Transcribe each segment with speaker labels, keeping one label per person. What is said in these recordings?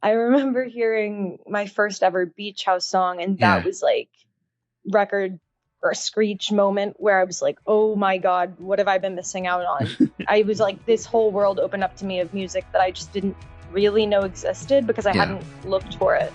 Speaker 1: I remember hearing my first ever beach house song, and that
Speaker 2: Yeah.
Speaker 1: was like record or screech moment where I was like, oh my God, what have I been missing out on? I was like, this whole world opened up to me of music that I just didn't really know existed because I
Speaker 2: Yeah.
Speaker 1: hadn't looked for it.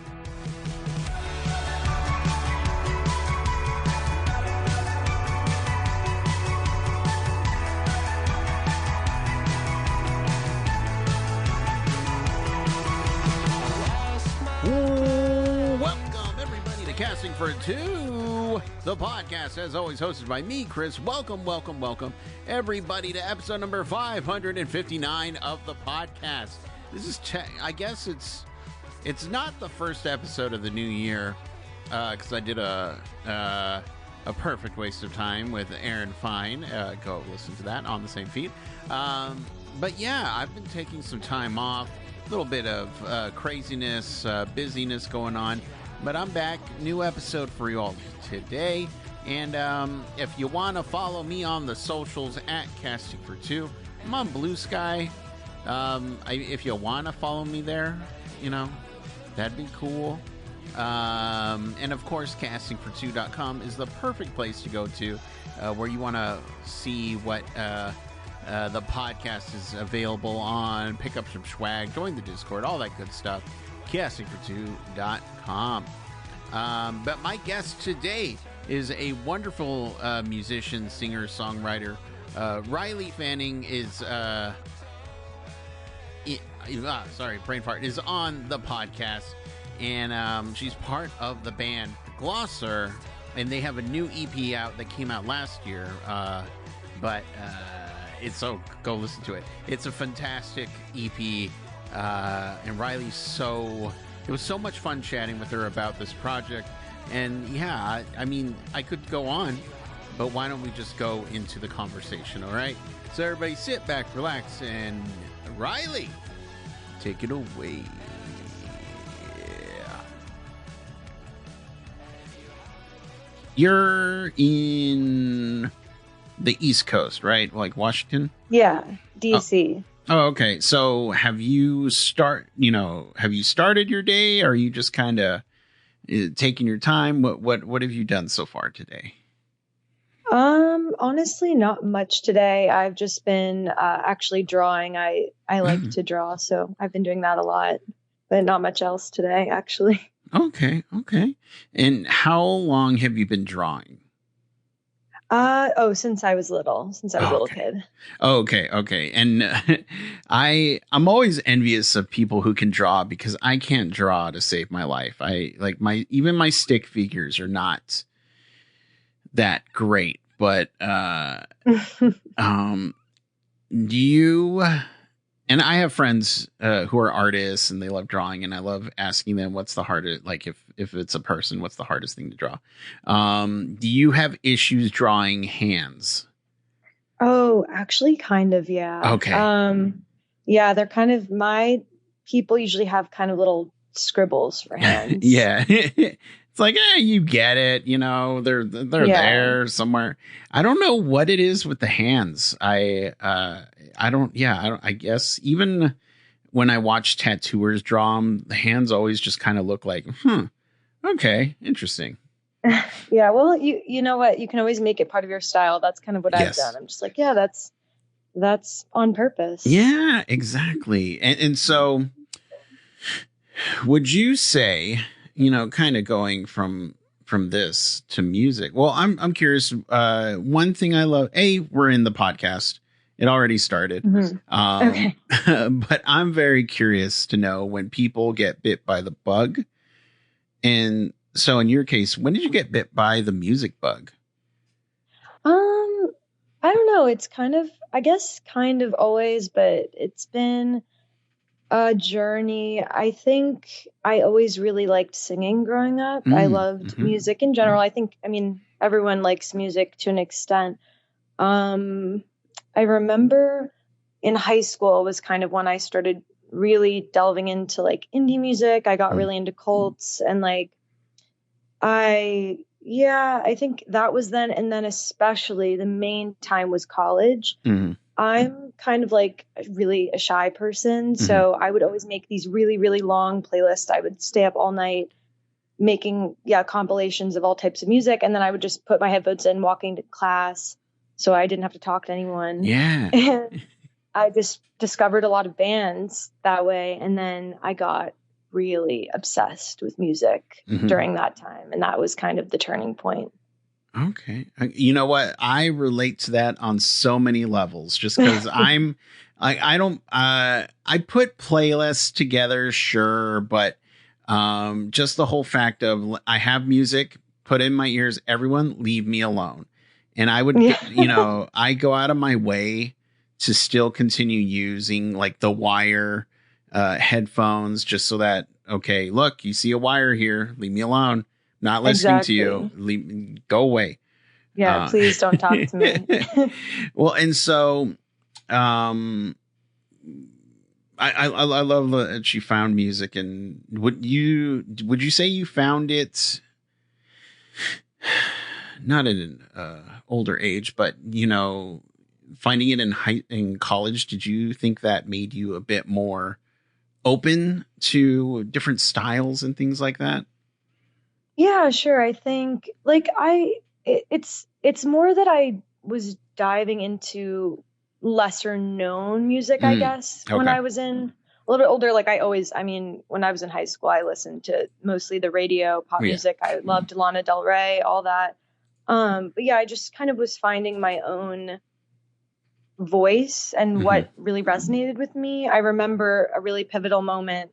Speaker 2: Welcome, everybody, to Casting for Two, the podcast, as always, hosted by me, Chris. Welcome, everybody, to episode number 559 of the podcast. This is, I guess it's not the first episode of the new year, because I did a perfect waste of time with Aaron Fine. Go listen to that on the same feed. But yeah, I've been taking some time off. A little bit of craziness, busyness going on, but I'm back. New episode for you all today. And if you want to follow me on the socials at Casting for Two, I'm on Blue Sky. If you want to follow me there, that'd be cool. And of course, castingfor2.com is the perfect place to go to where you want to see what the podcast is available on, pick up some swag, join the Discord, all that good stuff. Castingfor2.com. But my guest today is a wonderful musician, singer, songwriter. Riley Fanning is brain fart, is on the podcast, and she's part of the band Glosser, and they have a new EP out that came out last year, but go listen to it. It's a fantastic EP, and Riley's it was so much fun chatting with her about this project. And yeah, I mean, I could go on, but why don't we just go into the conversation, all right? So everybody sit back, relax, and Riley, take it away. You're in the East Coast, right? Like Washington?
Speaker 1: Yeah, DC.
Speaker 2: Oh, okay. So have you started your day? Or are you just kind of taking your time? What have you done so far today?
Speaker 1: Honestly, not much today. I've just been actually drawing. I like to draw, so I've been doing that a lot, but not much else today, actually.
Speaker 2: Okay. And how long have you been drawing?
Speaker 1: Since I was little, a little kid.
Speaker 2: Okay. And I'm always envious of people who can draw, because I can't draw to save my life. Even my stick figures are not that great, but do you? And I have friends who are artists and they love drawing, and I love asking them what's the hardest, like if it's a person, what's the hardest thing to draw? Do you have issues drawing hands?
Speaker 1: Oh, actually, kind of, yeah.
Speaker 2: Okay.
Speaker 1: Yeah, they're kind of, my people usually have kind of little scribbles for hands.
Speaker 2: Yeah. It's like, you get it. They're there somewhere. I don't know what it is with the hands. I guess even when I watch tattooers draw them, the hands always just kind of look like, okay, interesting.
Speaker 1: Yeah. Well, you know what? You can always make it part of your style. That's kind of what I've done. I'm just like, yeah, that's on purpose.
Speaker 2: Yeah, exactly. And so would you say, kind of going from this to music? Well, I'm curious. One thing I love, we're in the podcast. It already started. Mm-hmm. Okay. But I'm very curious to know when people get bit by the bug. And so in your case, when did you get bit by the music bug?
Speaker 1: I don't know. It's kind of always, but it's been a journey. I think I always really liked singing growing up. I loved music in general. I mean, everyone likes music to an extent. I remember in high school was kind of when I started really delving into like indie music. I got really into cults, and like I think that was then. And then especially the main time was college. I'm kind of like really a shy person. So I would always make these really, really long playlists. I would stay up all night making, compilations of all types of music. And then I would just put my headphones in walking to class so I didn't have to talk to anyone.
Speaker 2: Yeah.
Speaker 1: And I just discovered a lot of bands that way. And then I got really obsessed with music during that time. And that was kind of the turning point.
Speaker 2: Okay. You know what? I relate to that on so many levels just because I don't, I put playlists together, sure. But, just the whole fact of I have music put in my ears, everyone leave me alone. And I would, I go out of my way to still continue using like the wire, headphones just so that, okay, look, you see a wire here, leave me alone. Not listening to you. Go away.
Speaker 1: Yeah, please don't talk to me.
Speaker 2: Well, and so, I love that she found music. And would you say you found it not at an older age, but finding it in college? Did you think that made you a bit more open to different styles and things like that?
Speaker 1: Yeah, sure. I think like it's more that I was diving into lesser known music, I guess, when
Speaker 2: Okay.
Speaker 1: I was in a little bit older. Like when I was in high school, I listened to mostly the radio, pop
Speaker 2: Yeah.
Speaker 1: music. I loved Lana Del Rey, all that. But yeah, I just kind of was finding my own voice and what really resonated with me. I remember a really pivotal moment.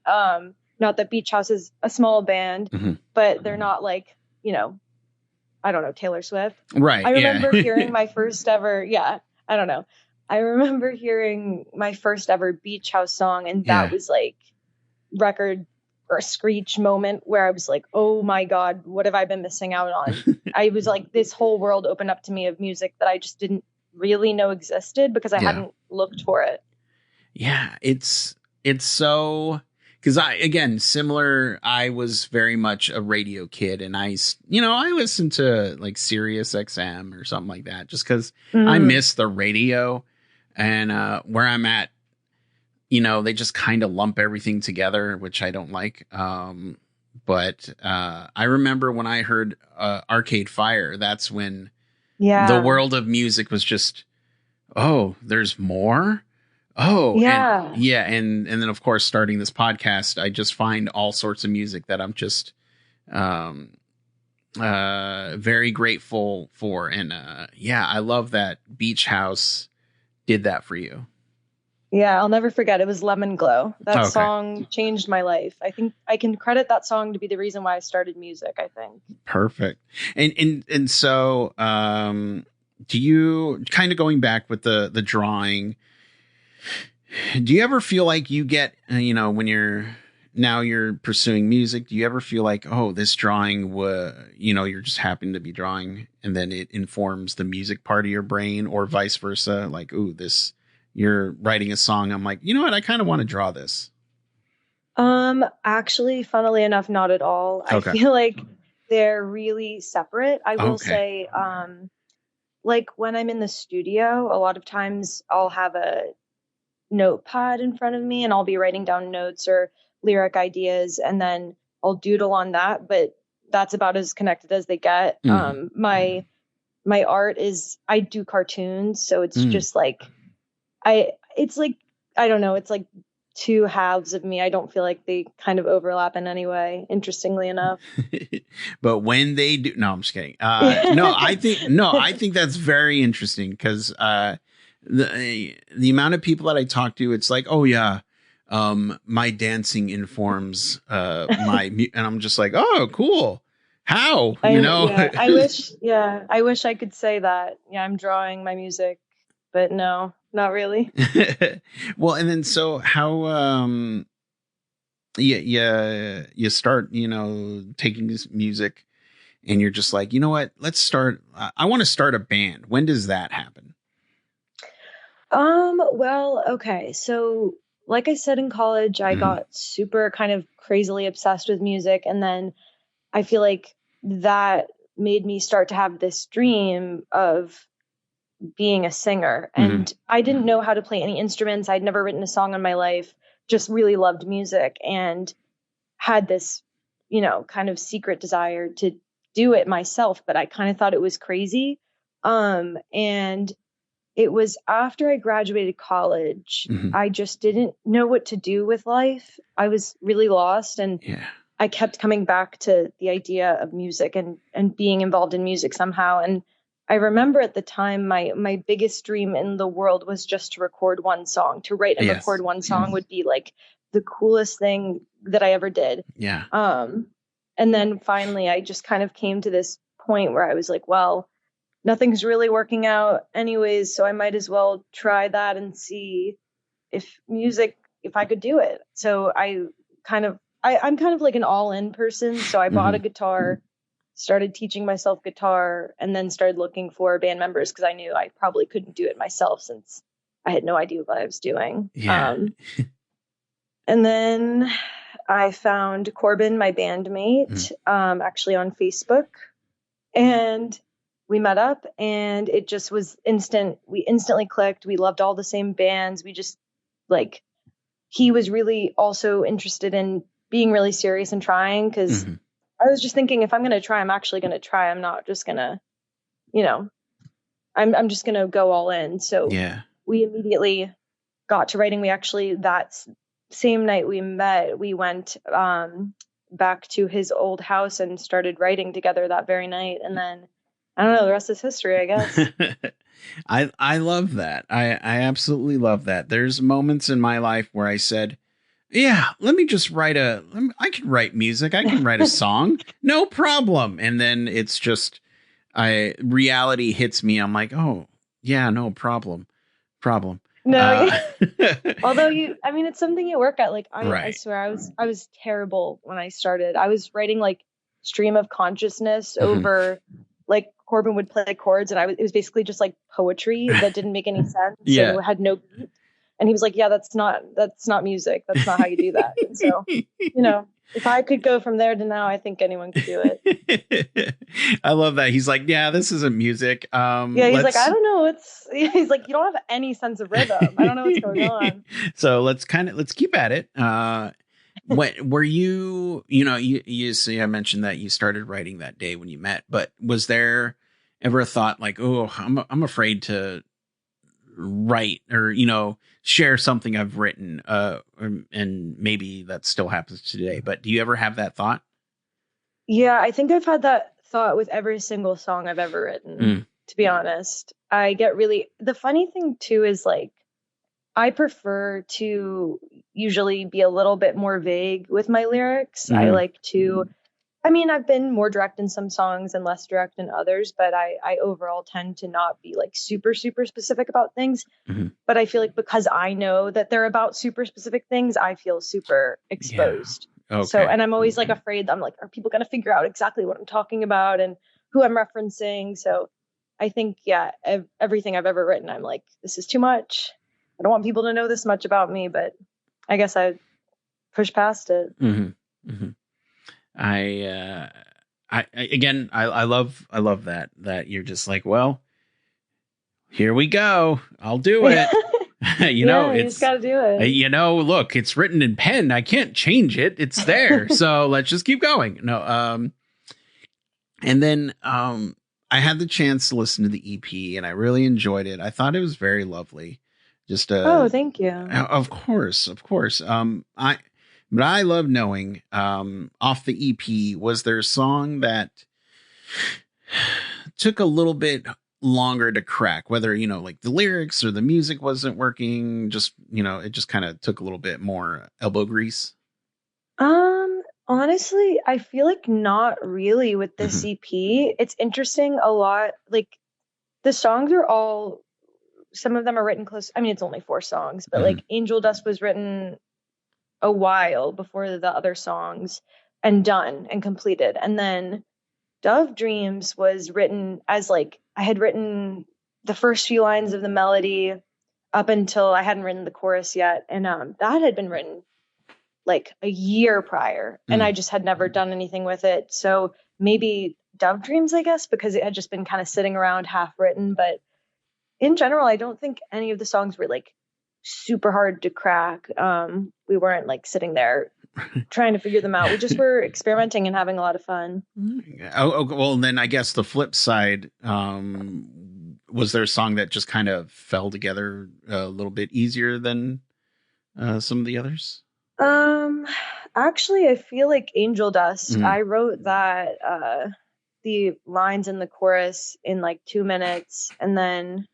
Speaker 1: Not that Beach House is a small band, but they're not like, I don't know, Taylor Swift.
Speaker 2: Right.
Speaker 1: I remember hearing my first ever, I don't know. I remember hearing my first ever Beach House song, and that was like record or screech moment where I was like, oh my God, what have I been missing out on? I was like, this whole world opened up to me of music that I just didn't really know existed because I hadn't looked for it.
Speaker 2: Yeah, it's so, because similar, I was very much a radio kid, and I listened to like Sirius XM or something like that just because I miss the radio. And where I'm at, they just kind of lump everything together, which I don't like. But I remember when I heard Arcade Fire, that's when the world of music was just, oh, there's more. Oh,
Speaker 1: yeah.
Speaker 2: And then of course, starting this podcast, I just find all sorts of music that I'm just very grateful for. And I love that Beach House did that for you.
Speaker 1: Yeah, I'll never forget. It was Lemon Glow. That song changed my life. I think I can credit that song to be the reason why I started music, I think.
Speaker 2: Perfect. And so do you, kind of going back with the drawing, do you ever feel like you get, when you're pursuing music, do you ever feel like, oh, this drawing, you're just happen to be drawing and then it informs the music part of your brain, or vice versa? Like, ooh, you're writing a song, I'm like, you know what? I kind of want to draw this.
Speaker 1: Actually, funnily enough, not at all. I feel like they're really separate. I will say, like when I'm in the studio, a lot of times I'll have a notepad in front of me and I'll be writing down notes or lyric ideas, and then I'll doodle on that, but that's about as connected as they get. My art is, I do cartoons, so it's just like, it's like, I don't know, it's like two halves of me. I don't feel like they kind of overlap in any way, interestingly enough.
Speaker 2: But when they do, no, I'm just kidding. I think that's very interesting because the amount of people that I talk to, it's like, oh yeah, my dancing informs and I'm just like, oh, cool. How?
Speaker 1: I wish I could say that. Yeah, I'm drawing my music, but no, not really.
Speaker 2: Well, and then so how you start, taking this music and you're just like, you know what, I want to start a band. When does that happen?
Speaker 1: Well, okay. So like I said, in college, I got super kind of crazily obsessed with music. And then I feel like that made me start to have this dream of being a singer. And I didn't know how to play any instruments. I'd never written a song in my life, just really loved music and had this, kind of secret desire to do it myself, but I kind of thought it was crazy. And it was after I graduated college, I just didn't know what to do with life. I was really lost, and I kept coming back to the idea of music and being involved in music somehow. And I remember at the time, my biggest dream in the world was just to record one song. To write and record one song would be like the coolest thing that I ever did.
Speaker 2: Yeah.
Speaker 1: And then finally, I just kind of came to this point where I was like, well, nothing's really working out anyways, so I might as well try that and see if I could do it. So I'm kind of like an all-in person. So I bought a guitar, started teaching myself guitar, and then started looking for band members because I knew I probably couldn't do it myself since I had no idea what I was doing.
Speaker 2: Yeah.
Speaker 1: And then I found Corbin, my bandmate, actually on Facebook, and we met up, and it just was instant. We instantly clicked. We loved all the same bands. We just he was really also interested in being really serious and trying, because I was just thinking, if I'm going to try, I'm actually going to try. I'm not just going to, I'm just going to go all in. So we immediately got to writing. We actually, that same night we met, we went back to his old house and started writing together that very night. And then, I don't know, the rest is history, I guess.
Speaker 2: I love that. I absolutely love that. There's moments in my life where I said, yeah, let me just I can write music. I can write a song. No problem. And then it's just, reality hits me. I'm like, oh yeah, no problem.
Speaker 1: No, although it's something you work at. Like I swear I was terrible when I started. I was writing like stream of consciousness over like Corbin would play chords, and it was basically just like poetry that didn't make any sense. And it had no beat. And he was like, yeah, that's not music. That's not how you do that. And so, if I could go from there to now, I think anyone could do it.
Speaker 2: I love that. He's like, yeah, this isn't music.
Speaker 1: He's like, I don't know. He's like, you don't have any sense of rhythm. I don't know what's going on.
Speaker 2: So let's keep at it. What were you see, I mentioned that you started writing that day when you met, but was there ever a thought like, oh, I'm afraid to write or, share something I've written, and maybe that still happens today, but do you ever have that thought?
Speaker 1: Yeah, I think I've had that thought with every single song I've ever written, to be honest. The funny thing too is like, I prefer to usually be a little bit more vague with my lyrics. I like to, I've been more direct in some songs and less direct in others, but I overall tend to not be like super, super specific about things. But I feel like because I know that they're about super specific things, I feel super exposed. Yeah. Okay. So, and I'm always like afraid, I'm like, are people going to figure out exactly what I'm talking about and who I'm referencing? So I think, everything I've ever written, I'm like, this is too much. I don't want people to know this much about me, but I guess I push past it.
Speaker 2: I love that you're just like, well, here we go. I'll do it. You just got to do it. Look, it's written in pen. I can't change it. It's there. So let's just keep going. No. And then, I had the chance to listen to the EP and I really enjoyed it. I thought it was very lovely. Just
Speaker 1: oh, thank you.
Speaker 2: Of course. But I love knowing, off the EP, was there a song that took a little bit longer to crack, whether, like the lyrics or the music wasn't working, just, it just kind of took a little bit more elbow grease?
Speaker 1: Honestly, I feel like not really with this EP. It's interesting a lot. Like the songs are all, some of them are written close. It's only 4 songs, but like Angel Dust was written a while before the other songs and done and completed. And then Dove Dreams was written as like, I had written the first few lines of the melody up until I hadn't written the chorus yet. And that had been written like a year prior and I just had never done anything with it. So maybe Dove Dreams, I guess, because it had just been kind of sitting around half written, but in general, I don't think any of the songs were like super hard to crack. We weren't like sitting there trying to figure them out. We just were experimenting and having a lot of fun.
Speaker 2: Well, then I guess the flip side, was there a song that just kind of fell together a little bit easier than some of the others?
Speaker 1: Actually, I feel like Angel Dust.
Speaker 2: Mm-hmm.
Speaker 1: I wrote that the lines in the chorus in like 2 minutes, and then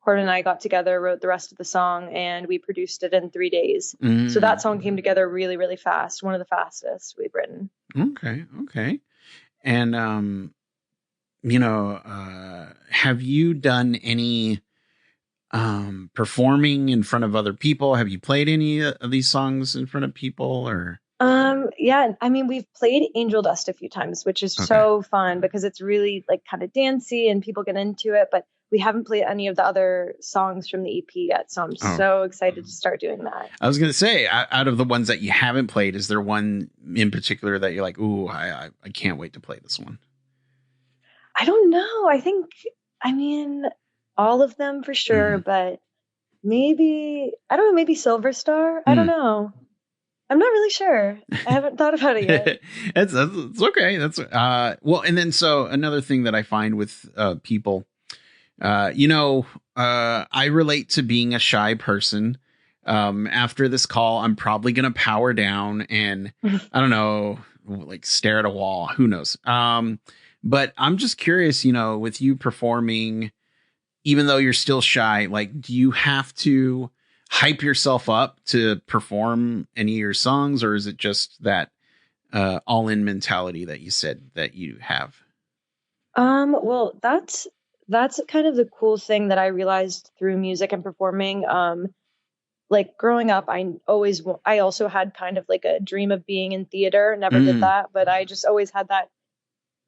Speaker 1: Cord and I got together, wrote the rest of the song, and we produced it in 3 days.
Speaker 2: Mm-hmm.
Speaker 1: So that song came together really, really fast. One of the fastest we've written.
Speaker 2: Okay. And have you done any performing in front of other people? Have you played any of these songs in front of people, or?
Speaker 1: Yeah, I mean, we've played Angel Dust a few times, which is so fun because it's really like kind of dancey and people get into it, but we haven't played any of the other songs from the EP yet. So I'm so excited to start doing that.
Speaker 2: I was going to say, out of the ones that you haven't played, is there one in particular that you're like, ooh, I can't wait to play this one?
Speaker 1: I don't know. I mean, all of them for sure, but maybe, I don't know, maybe Silver Star. I don't know. I'm not really sure. I haven't thought about it yet.
Speaker 2: It's okay. That's well, and then so another thing that I find with people, I relate to being a shy person. After this call, I'm probably gonna power down and I don't know, like stare at a wall. Who knows? But I'm just curious, with you performing, even though you're still shy, like, do you have to hype yourself up to perform any of your songs, or is it just that all-in mentality that you said that you have?
Speaker 1: Well, that's kind of the cool thing that I realized through music and performing. Like growing up, I also had kind of like a dream of being in theater. Never did that, but I just always had that.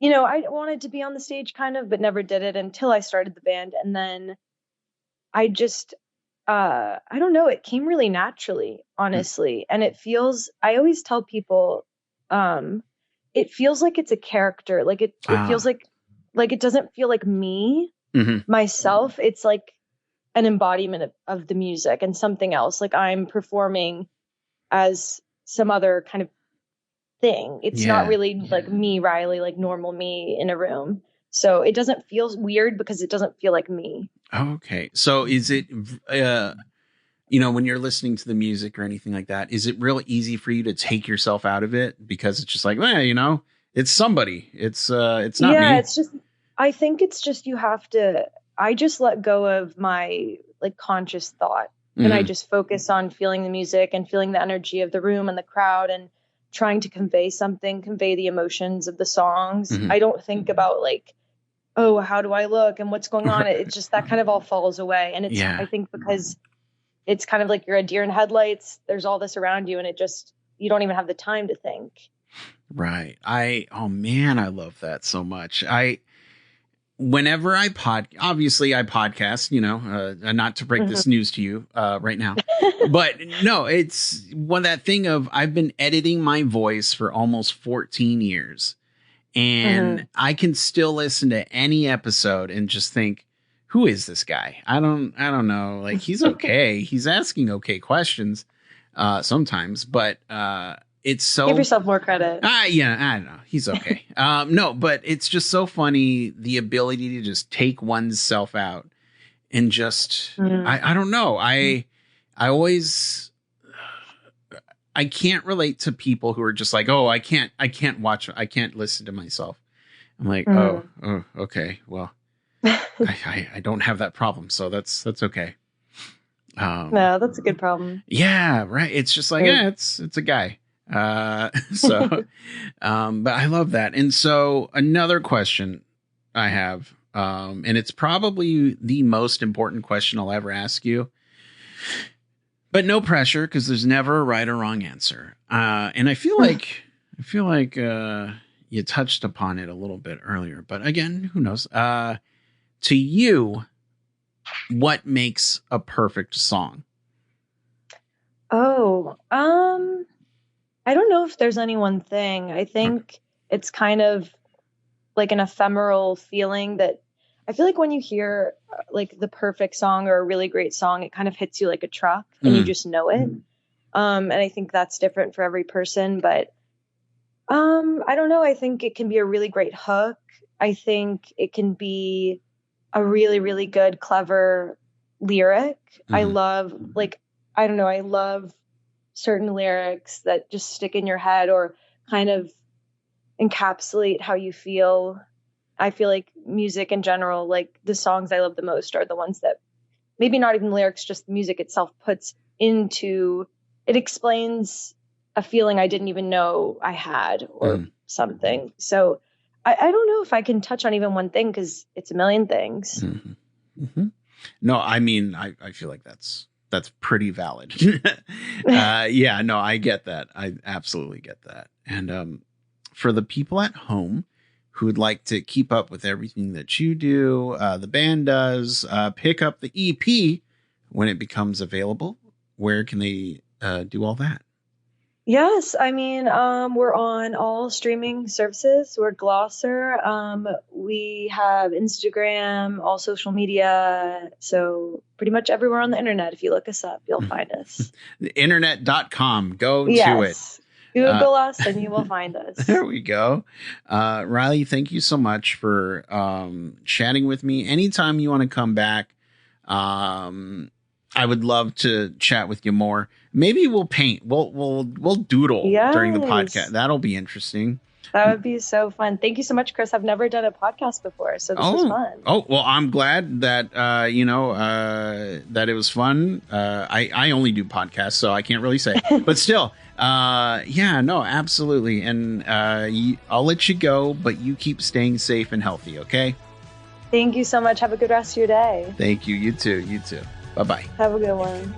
Speaker 1: I wanted to be on the stage kind of, but never did it until I started the band, and then I just I don't know, it came really naturally, honestly. And I always tell people, it feels like it's a character. Like it feels like it doesn't feel like me, myself. It's like an embodiment of the music and something else. Like I'm performing as some other kind of thing. It's not really like me, Riley, like normal me in a room. So it doesn't feel weird because it doesn't feel like me.
Speaker 2: Okay. So is it, when you're listening to the music or anything like that, is it real easy for you to take yourself out of it because it's just like, it's somebody. It's not me.
Speaker 1: Yeah, I think it's just I just let go of my like conscious thought and I just focus on feeling the music and feeling the energy of the room and the crowd and trying to convey the emotions of the songs. I don't think about like, oh, how do I look and what's going on? It's just that kind of all falls away. And I think because it's kind of like you're a deer in headlights, there's all this around you and you don't even have the time to think.
Speaker 2: Right. Oh man, I love that so much. Whenever obviously I podcast, not to break this news to you right now, but no, it's that thing of I've been editing my voice for almost 14 years. And I can still listen to any episode and just think, who is this guy? I don't know. Like, he's okay. He's asking okay questions sometimes, but it's so.
Speaker 1: Give yourself more credit.
Speaker 2: Yeah, I don't know. He's okay. No, but it's just so funny, the ability to just take oneself out and just, I don't know. I always. I can't relate to people who are just like, oh, I can't listen to myself. I'm like, oh, okay. Well, I don't have that problem. So that's okay.
Speaker 1: No, that's a good problem.
Speaker 2: Yeah. Right. It's just like, it's a guy. But I love that. And so another question I have, and it's probably the most important question I'll ever ask you. But no pressure, because there's never a right or wrong answer. And I feel like you touched upon it a little bit earlier. But again, who knows? To you, what makes a perfect song?
Speaker 1: Oh, I don't know if there's any one thing. I think it's kind of like an ephemeral feeling that I feel like when you hear like the perfect song or a really great song, it kind of hits you like a truck and you just know it. And I think that's different for every person, but I don't know. I think it can be a really great hook. I think it can be a really, really good, clever lyric. I love, like, I don't know, I love certain lyrics that just stick in your head or kind of encapsulate how you feel. I feel like music in general, like the songs I love the most are the ones that maybe not even lyrics, just the music itself puts into, it explains a feeling I didn't even know I had or something. So I don't know if I can touch on even one thing because it's a million things.
Speaker 2: No, I mean, I feel like that's pretty valid. Yeah, no, I get that. I absolutely get that. And for the people at home who would like to keep up with everything that you do, the band does, pick up the EP when it becomes available, where can they do all that?
Speaker 1: Yes, I mean, we're on all streaming services. We're Glosser. We have Instagram, all social media. So pretty much everywhere on the internet. If you look us up, you'll find us.
Speaker 2: Internet.com. Go to it.
Speaker 1: Google us and you will find us.
Speaker 2: There we go. Riley, thank you so much for chatting with me. Anytime you want to come back, I would love to chat with you more. Maybe we'll paint. We'll doodle during the podcast. That'll be interesting.
Speaker 1: That would be so fun. Thank you so much, Chris. I've never done a podcast before, so this was fun.
Speaker 2: Oh, well, I'm glad that that it was fun. I only do podcasts, so I can't really say. But still, yeah, no, absolutely. And I'll let you go, but you keep staying safe and healthy, okay?
Speaker 1: Thank you so much. Have a good rest of your day.
Speaker 2: Thank you. You too. You too. Bye-bye.
Speaker 1: Have a good one.